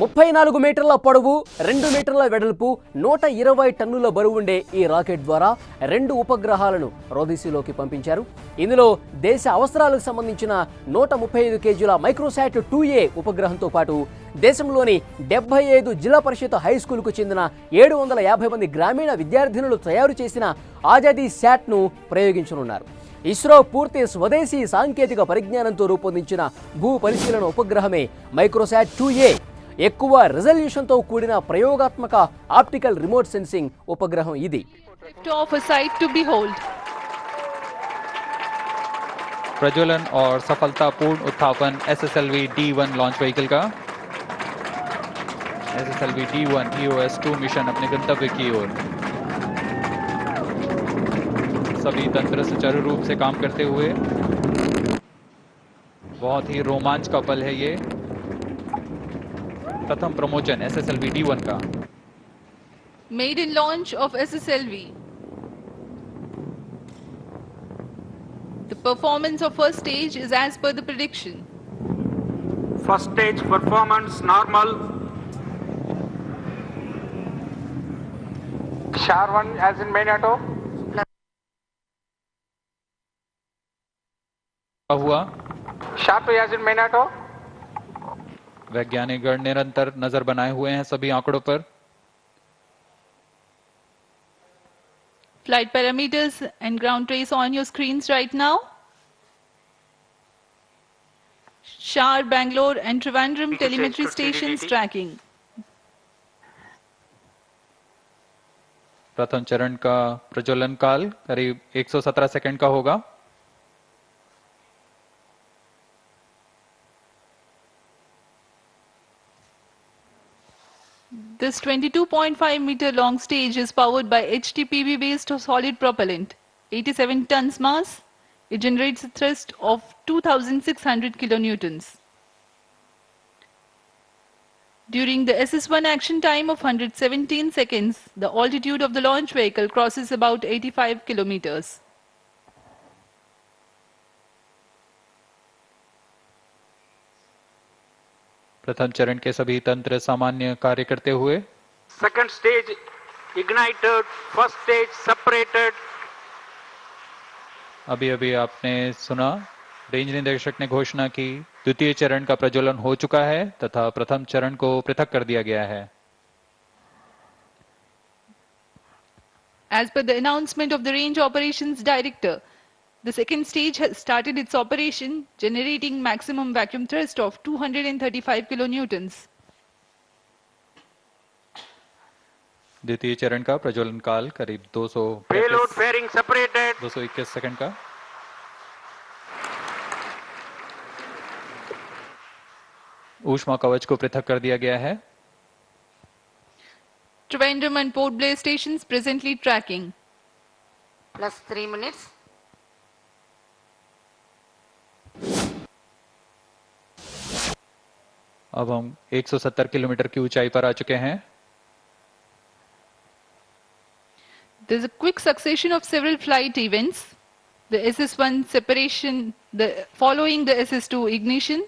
34 మీటర్ల పొడవు 2 మీటర్ల వెడల్పు 120 టన్నుల బరువు ఉండే ఈ రాకెట్ ద్వారా 2 ఉపగ్రహాలను రోదీసీలోకి పంపించారు. ఇందులో దేశ అవసరాలకు సంబంధించిన 135 కేజీల మైక్రోసాట్ 2A ఉపగ్రహంతో పాటు దేశంలోని 75 జిల్లా పరిషత్ హై స్కూల్కు చెందిన 750 మంది గ్రామీణ విద్యార్థినులు తయారు చేసిన ఆజాదీ శాట్ను ప్రయోగించనున్నారు. ఇస్రో పూర్తి స్వదేశీ సాంకేతిక పరిజ్ఞానంతో రూపొందించిన భూ పరిశీలన ఉపగ్రహమే మైక్రోసాట్ 2A. ఎక్కువ రిజల్యూషన్తో కూడిన ప్రయోగాత్మక ఆప్టికల్ రిమోట్ సెన్సింగ్ ఉపగ్రహం ఇది. प्रज्वलन और सफलतापूर्ण उत्थापन SSLV D1 लॉन्च व्हीकल का. SSLV D1 EOS-2 मिशन अपने गंतव्य की ओर. सभी तंत्र सुचारू रूप से काम करते हुए बहुत ही रोमांच का पल है ये. प्रथम प्रमोचन SSLV D1 का. Maiden launch of SSLV. The performance of first stage is as per the prediction. First stage performance normal. Char 1 as in main auto. हुआ Char 2 as in main auto. वैज्ञानिक गण निरंतर नजर बनाए हुए हैं सभी आंकड़ों पर. Flight parameters and ground trace on your screens right now. Shar, Bangalore and Trivandrum telemetry stations tracking. प्रथम चरण का प्रज्वलन काल करीब 117 सेकंड का होगा. This 22.5 meter long stage is powered by HTPB based solid propellant, 87 tons mass. It generates a thrust of 2600 kilonewtons. During the SS1 action time of 117 seconds, the altitude of the launch vehicle crosses about 85 kilometers. प्रथम चरण के सभी तंत्र सामान्य कार्य करते हुए. Second stage ignited. First stage separated. अभी अभी आपने सुना रेंज निदेशक ने घोषणा की द्वितीय चरण का प्रज्वलन हो चुका है तथा प्रथम चरण को पृथक कर दिया गया है. As per the announcement of the Range Operations Director, the second stage has started its operation, generating maximum vacuum thrust of 235 kilonewtons. द्वितीय चरण का प्रज्वलन काल करीब 221 सेकंड का. ऊष्मा कवच को पृथक कर दिया गया है. Trivandrum and Port Blair stations presently tracking. Plus 3 minutes. अब हम 170 किलोमीटर की ऊंचाई पर आ चुके हैं. There's a quick succession of several flight events. The SS1 separation, following the SS2 ignition.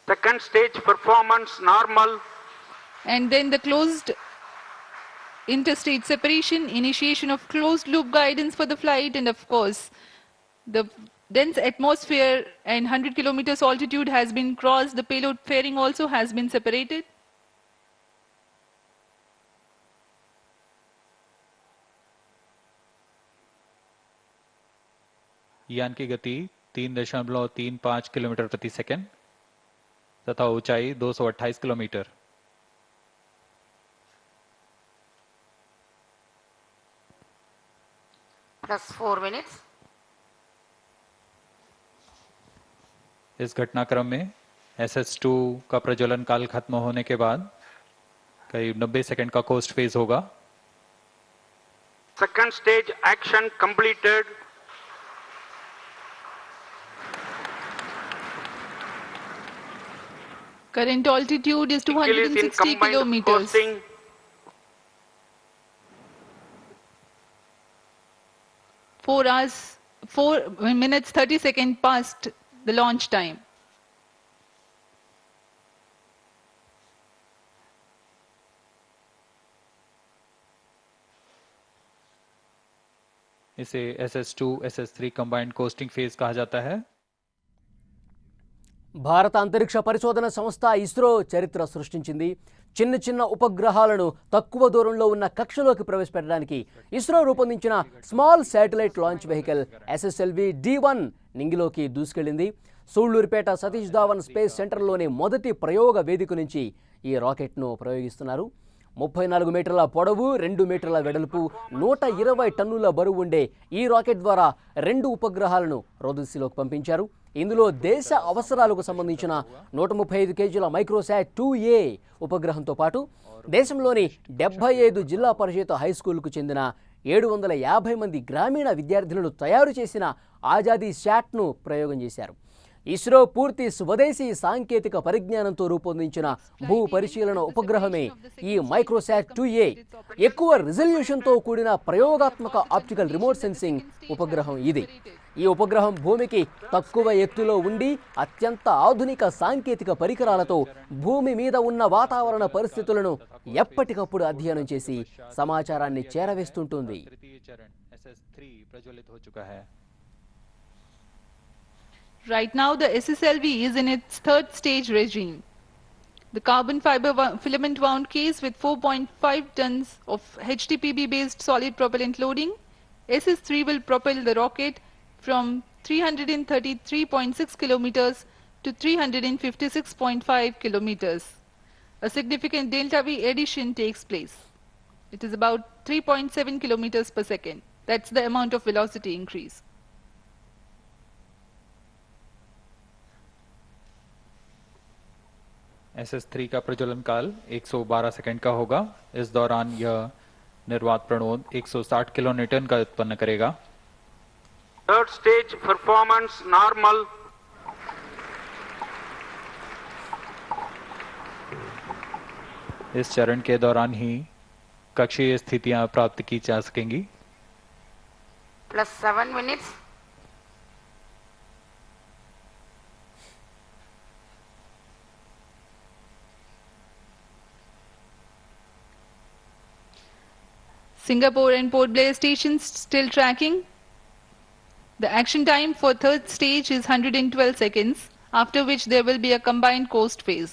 Second stage performance normal. And then the closed interstate separation, initiation of closed loop guidance for the flight, and of course, the dense atmosphere and 100 kilometers altitude has been crossed. The payload fairing also has been separated. यान की गति 3.35 kilometre प्रति second तथा ऊंचाई 228 kilometre. Plus 4 minutes. इस घटनाक्रम में SS2 का प्रज्वलन काल खत्म होने के बाद करीब 90 सेकंड का कोस्ट फेज होगा. Second stage action completed. Current altitude is 260 kilometers. 4 minutes 30 seconds past the launch time. इसे SS2 SS3 combined costing phase कहा जाता है। భారత అంతరిక్ష పరిశోధన సంస్థ ఇస్రో చరిత్ర సృష్టించింది. చిన్న చిన్న ఉపగ్రహాలను తక్కువ దూరంలో ఉన్న కక్షలోకి ప్రవేశపెట్టడానికి ఇస్రో రూపొందించిన small satellite launch vehicle SSLV D1 నింగిలోకి దూసుకెళ్లింది. సూళ్లూరుపేట సతీష్ ధావన్ స్పేస్ సెంటర్లోని మొదటి ప్రయోగ వేదిక నుంచి ఈ రాకెట్ను ప్రయోగిస్తున్నారు. 34 మీటర్ల పొడవు, 2 మీటర్ల వెడల్పు, 120 టన్నుల బరువు ఉండే ఈ రాకెట్ ద్వారా 2 ఉపగ్రహాలను రోదసీలోకి పంపించారు. ఇందులో దేశ అవసరాలకు సంబంధించిన 135 కేజీల మైక్రోశాట్ 2A ఉపగ్రహంతో పాటు దేశంలోని 75 జిల్లా పరిషత్ హైస్కూల్కు చెందిన 750 మంది గ్రామీణ విద్యార్థులను తయారు చేసిన ఆజాదీ శాట్ను ప్రయోగం చేశారు. ఇస్రో పూర్తి స్వదేశీ సాంకేతిక పరిజ్ఞానంతో రూపొందించిన భూ పరిశీలన ఉపగ్రహమే ఈ మైక్రోశాట్ 2A. ఎక్కువ రిజల్యూషన్తో కూడిన ప్రయోగాత్మక ఆప్టికల్ రిమోట్ సెన్సింగ్ ఉపగ్రహం ఇది. ఈ ఉపగ్రహం భూమికి తక్కువ ఎత్తులో ఉండి అత్యంత ఆధునిక సాంకేతిక పరికరాలతో భూమి మీద ఉన్న వాతావరణ పరిస్థితులను ఎప్పటికప్పుడు అధ్యయనం చేసి సమాచారాన్ని చేరవేస్తుంటుంది. Right now, the SSLV is in its third stage regime. The carbon fiber filament wound case with 4.5 tons of HTPB-based solid propellant loading, SS3 will propel the rocket from 333.6 kilometers to 356.5 kilometers. A significant delta V addition takes place. It is about 3.7 kilometers per second. That's the amount of velocity increase. SS3 का प्रज्वलन काल 112 second का होगा। इस दौरान यह निर्वात प्रणोद 160 kilonewton का उत्पन्न करेगा। Third stage performance normal. इस चरण के दौरान ही कक्षीय स्थितियां प्राप्त की जा सकेंगी। Plus 7 minutes. Singapore and Port Blair stations still tracking. The action time for third stage is 112 seconds, after which there will be a combined coast phase.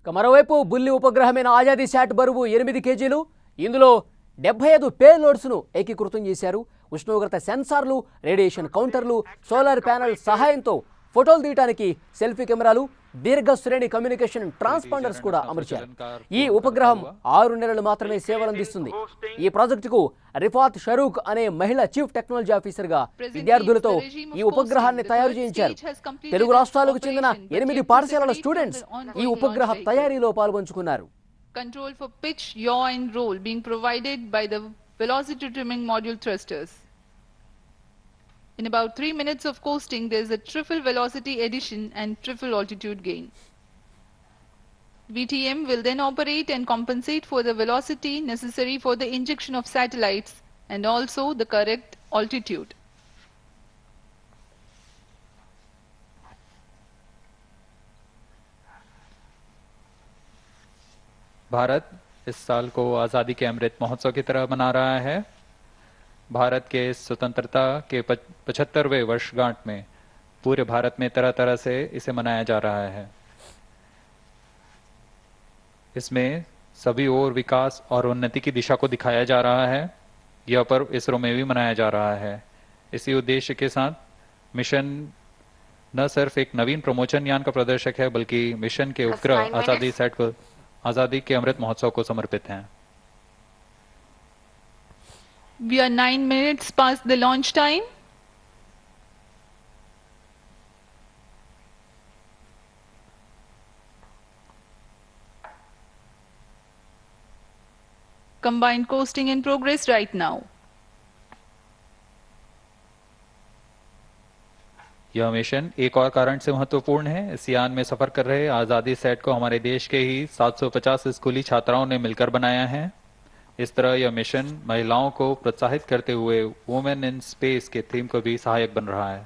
మరోవైపు బుల్లి ఉపగ్రహమైన ఆజాదీ శాట్ బరువు 8 కేజీలు. ఇందులో 75 పేలోడ్స్ను ఏకీకృతం చేశారు. ఉష్ణోగ్రత సెన్సార్లు, రేడియేషన్ కౌంటర్లు, సోలార్ ప్యానెల్ సహాయంతో ఫోటోలు తీయడానికి సెల్ఫీ కెమెరాలు, దీర్ఘ శ్రేణి కమ్యూనికేషన్ ట్రాన్స్పాండర్స్ కూడా అమర్చారు. ఈ ఉపగ్రహం 6 నెలలు మాత్రమే సేవలందిస్తుంది. ఈ ప్రాజెక్టుకు రిఫాత్ షరూక్ అనే మహిళ చీఫ్ టెక్నాలజీ ఆఫీసర్గా విద్యార్థులతో ఈ ఉపగ్రహాన్ని తయారు చేయించారు. తెలుగు రాష్ట్రాలకు చెందిన 8 పాఠశాలల స్టూడెంట్స్ ఈ ఉపగ్రహ తయారీలో పాల్పంచుకున్నారు. Control for pitch, yaw and roll being provided by the velocity trimming module thrusters. In about 3 minutes of coasting, there is a triple velocity addition and triple altitude gain. VTM will then operate and compensate for the velocity necessary for the injection of satellites and also the correct altitude. Bharat इस साल को आज़ादी के अमृत महोत्सव की तरह मना रहा है। भारत के स्वतंत्रता के 75वें वर्षगांठ में पूरे भारत में तरह तरह से इसे मनाया जा रहा है। इसमें सभी ओर विकास और उन्नति की दिशा को दिखाया जा रहा है। यह पर्व इसरो में भी मनाया जा रहा है। इसी उद्देश्य के साथ मिशन न सिर्फ एक नवीन प्रमोचन यान का प्रदर्शक है, बल्कि मिशन के उपग्रह आज़ादी सेट पर आज़ादी के अमृत महोत्सव को समर्पित हैं। We are 9 minutes past the launch time. Combined coasting in progress right now. यह मिशन एक और कारण से महत्वपूर्ण है। इस यान में सफर कर रहे आज़ादी सेट को हमारे देश के ही 750 स्कूली छात्राओं ने मिलकर बनाया है। इस तरह यह मिशन महिलाओं को प्रोत्साहित करते हुए वुमेन इन स्पेस के थीम को भी सहायक बन रहा है।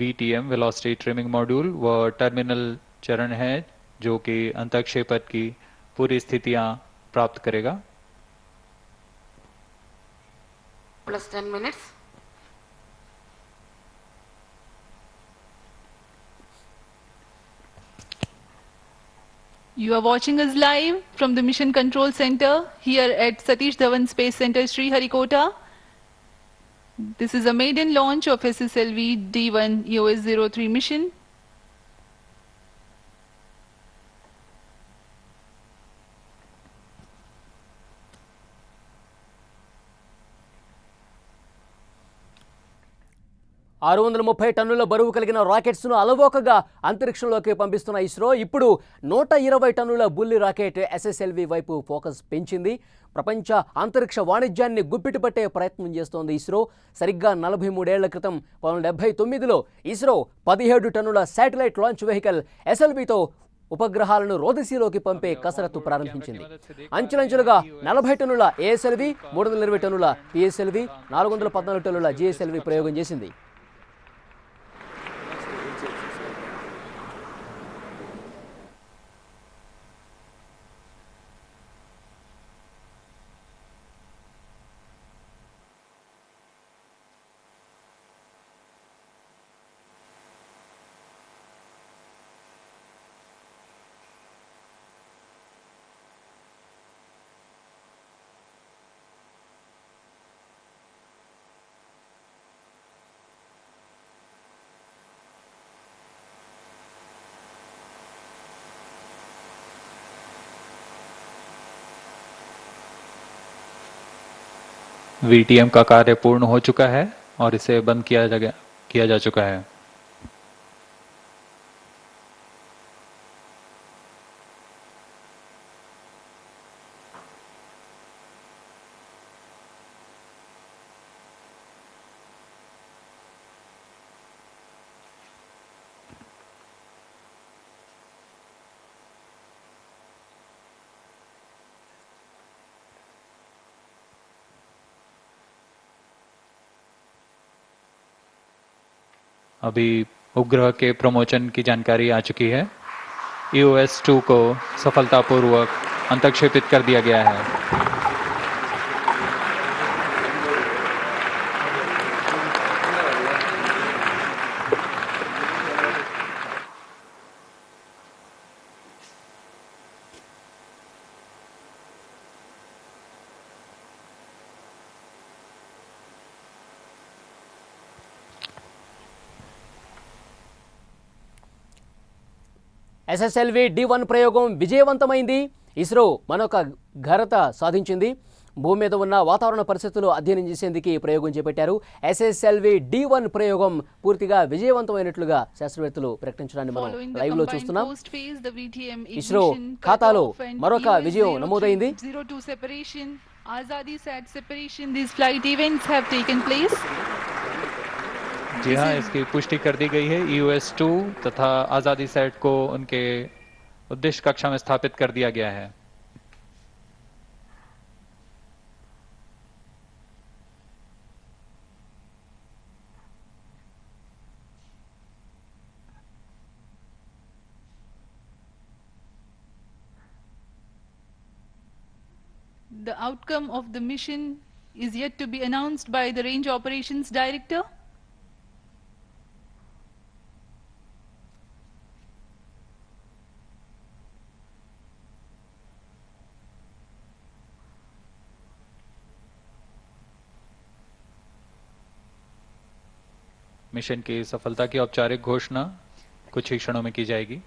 VTM वेलोसिटी ट्रिमिंग मॉड्यूल व टर्मिनल चरण है जो कि अंतःक्षेपण की पूरी स्थितियां प्राप्त करेगा। plus 10 minutes. You are watching us live from the Mission Control Center here at Satish Dhawan Space Center, Sriharikota. This is a maiden launch of SSLV D1 EOS-03 mission. ఆరు 630 టన్నుల బరువు కలిగిన రాకెట్స్ను అలవోకగా అంతరిక్షంలోకి పంపిస్తున్న ఇస్రో ఇప్పుడు 120 టన్నుల బుల్లి రాకెట్ ఎస్ఎస్ఎల్వి వైపు ఫోకస్ పెంచింది. ప్రపంచ అంతరిక్ష వాణిజ్యాన్ని గుప్పిటి పట్టే ప్రయత్నం చేస్తోంది ఇస్రో. సరిగ్గా 43 ఏళ్ల క్రితం 1979లో ఇస్రో 17 టన్నుల శాటిలైట్ లాంచ్ వెహికల్ ఎస్ఎల్వితో ఉపగ్రహాలను రోదసీలోకి పంపే కసరత్తు ప్రారంభించింది. అంచెలంచెలుగా 40 టన్నుల ఏఎస్ఎల్వి, 320 టన్నుల పిఎస్ఎల్వి, 414 టన్నుల జిఎస్ఎల్వి ప్రయోగం చేసింది. VTM का कार्य पूर्ण हो चुका है और इसे बंद किया जा चुका है। अभी उपग्रह के प्रमोशन की जानकारी आ चुकी है। EOS-2 को सफलतापूर्वक अंतःक्षेपित कर दिया गया है। ఎస్ఎస్ఎల్వి D1 ప్రయోగం విజయవంతమైంది. ఇస్రో మరొక ఘనత సాధించింది. భూమి మీద ఉన్న వాతావరణ పరిస్థితులు అధ్యయనం చేసేందుకు ఈ ప్రయోగం చేపట్టారు. ఎస్ఎస్ఎల్వి D1 ప్రయోగం పూర్తిగా విజయవంతమైనట్లుగా శాస్త్రవేత్తలు ప్రకటించడాన్ని మనం లైవ్ లో చూస్తున్నాం. ఇస్రో ఖాతాలో మరొక విజయం నమోదైంది. Azadi Sat separation, these flight events have taken place. जी हाँ, इसकी पुष्टि कर दी गई है। EOS-2 तथा आजादी सेट को उनके उद्देश्य कक्षा में स्थापित कर दिया गया है। The outcome of the mission is yet to be announced by the Range Operations Director. Mission की सफलता की औपचारिक घोषणा कुछ ही क्षणों में की जाएगी।